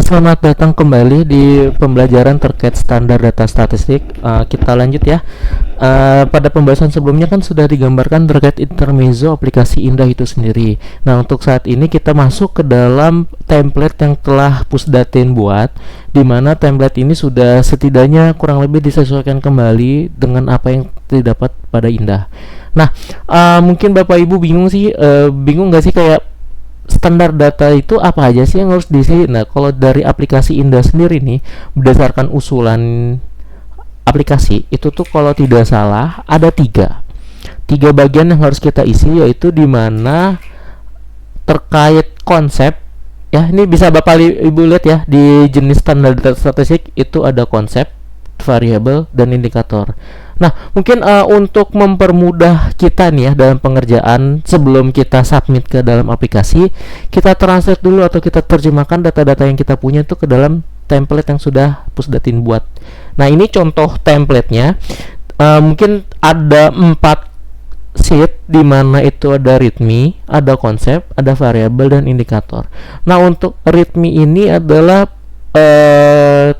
Selamat datang kembali di pembelajaran terkait standar data statistik. Kita lanjut ya. Pada pembahasan sebelumnya kan sudah digambarkan terkait intermezzo aplikasi Indah itu sendiri. Nah, untuk saat ini kita masuk ke dalam template yang telah Pusdatin buat, di mana template ini sudah setidaknya kurang lebih disesuaikan kembali dengan apa yang didapat pada Indah. Nah, mungkin Bapak Ibu bingung nggak sih kayak standar data itu apa aja sih yang harus diisi? Nah, kalau dari aplikasi Indah sendiri nih, berdasarkan usulan aplikasi itu tuh kalau tidak salah ada tiga bagian yang harus kita isi, yaitu dimana terkait konsep ya. Ini bisa Bapak Ibu lihat ya, di jenis standar data statistik itu ada konsep, variabel, dan indikator. Nah, mungkin untuk mempermudah kita nih ya dalam pengerjaan, sebelum kita submit ke dalam aplikasi, kita translate dulu atau kita terjemahkan data-data yang kita punya itu ke dalam template yang sudah Pusdatin buat. Nah, ini contoh templatenya. Mungkin ada 4 sheet di mana itu ada readme, ada konsep, ada variabel, dan indikator. Nah, untuk readme ini adalah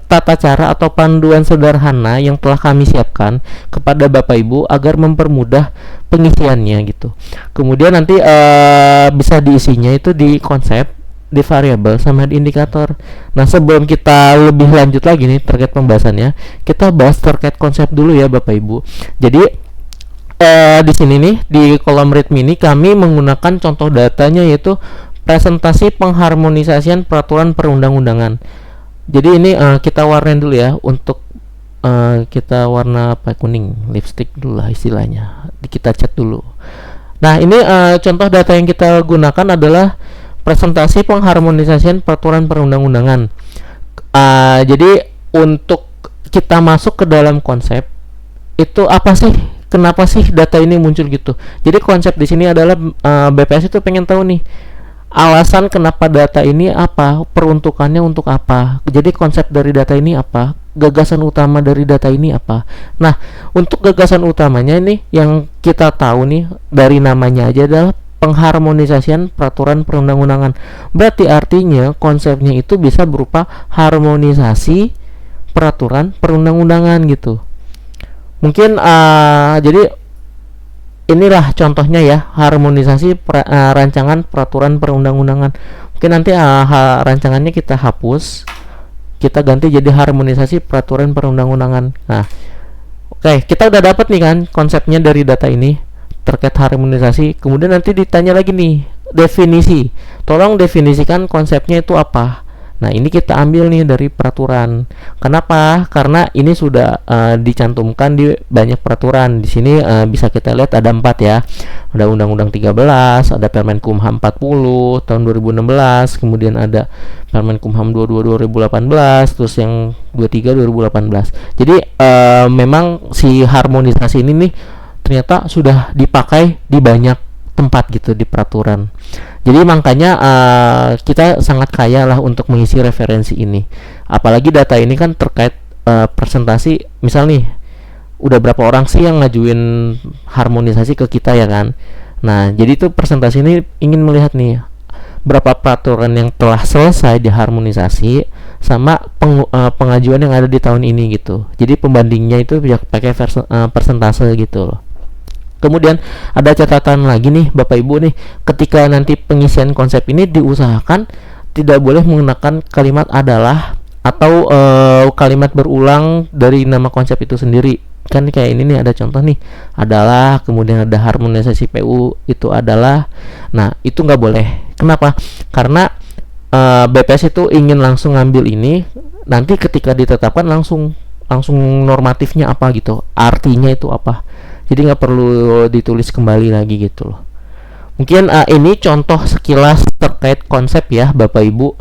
tata cara atau panduan sederhana yang telah kami siapkan kepada Bapak Ibu agar mempermudah pengisiannya gitu. Kemudian nanti bisa diisinya itu di konsep, di variabel, sama di indikator. Nah, sebelum kita lebih lanjut lagi nih terkait pembahasannya, kita bahas terkait konsep dulu ya Bapak Ibu. Jadi di sini nih di kolom readme ini kami menggunakan contoh datanya, yaitu presentasi pengharmonisasian peraturan perundang-undangan. Jadi ini kita warnain dulu ya, untuk kita warna apa, kuning, lipstick dulu lah istilahnya, kita cat dulu. Nah, ini contoh data yang kita gunakan adalah presentasi pengharmonisasian peraturan perundang-undangan. Jadi untuk kita masuk ke dalam konsep itu apa sih, kenapa sih data ini muncul gitu. Jadi konsep di sini adalah BPS itu pengen tahu nih alasan kenapa data ini apa, peruntukannya untuk apa. Jadi konsep dari data ini apa, gagasan utama dari data ini apa. Nah, untuk gagasan utamanya ini yang kita tahu nih dari namanya aja adalah pengharmonisasian peraturan perundang-undangan. Berarti artinya konsepnya itu bisa berupa harmonisasi peraturan perundang-undangan gitu. Mungkin jadi inilah contohnya ya, harmonisasi rancangan peraturan perundang-undangan. Mungkin nanti rancangannya kita hapus, kita ganti jadi harmonisasi peraturan perundang-undangan. Nah, oke, kita udah dapat nih kan konsepnya dari data ini terkait harmonisasi. Kemudian nanti ditanya lagi nih, definisi. Tolong definisikan konsepnya itu apa. Nah, ini kita ambil nih dari peraturan. Kenapa? Karena ini sudah dicantumkan di banyak peraturan. Di sini bisa kita lihat ada 4 ya. Ada Undang-Undang 13, ada Permenkumham 40 tahun 2016, kemudian ada Permenkumham 22 2018, terus yang 23 2018. Jadi memang si harmonisasi ini nih ternyata sudah dipakai di banyak tempat gitu di peraturan. Jadi makanya kita sangat kaya lah untuk mengisi referensi ini. Apalagi data ini kan terkait presentasi. Misal nih, udah berapa orang sih yang ngajuin harmonisasi ke kita ya kan. Nah, jadi itu presentasi ini ingin melihat nih berapa peraturan yang telah selesai diharmonisasi sama pengajuan yang ada di tahun ini gitu. Jadi pembandingnya itu bisa pakai persentase gitu loh. Kemudian ada catatan lagi nih Bapak Ibu nih, ketika nanti pengisian konsep ini diusahakan tidak boleh menggunakan kalimat adalah atau kalimat berulang dari nama konsep itu sendiri. Kan kayak ini nih ada contoh nih, adalah, kemudian ada harmonisasi PU itu adalah. Nah, itu nggak boleh. Kenapa? Karena BPS itu ingin langsung ngambil ini, nanti ketika ditetapkan langsung normatifnya apa gitu, artinya itu apa. Jadi nggak perlu ditulis kembali lagi gitu loh. Mungkin ini contoh sekilas terkait konsep ya Bapak Ibu.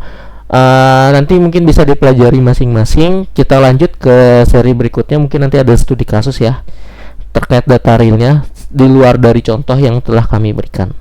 Nanti mungkin bisa dipelajari masing-masing. Kita lanjut ke seri berikutnya, mungkin nanti ada studi kasus ya terkait data realnya di luar dari contoh yang telah kami berikan.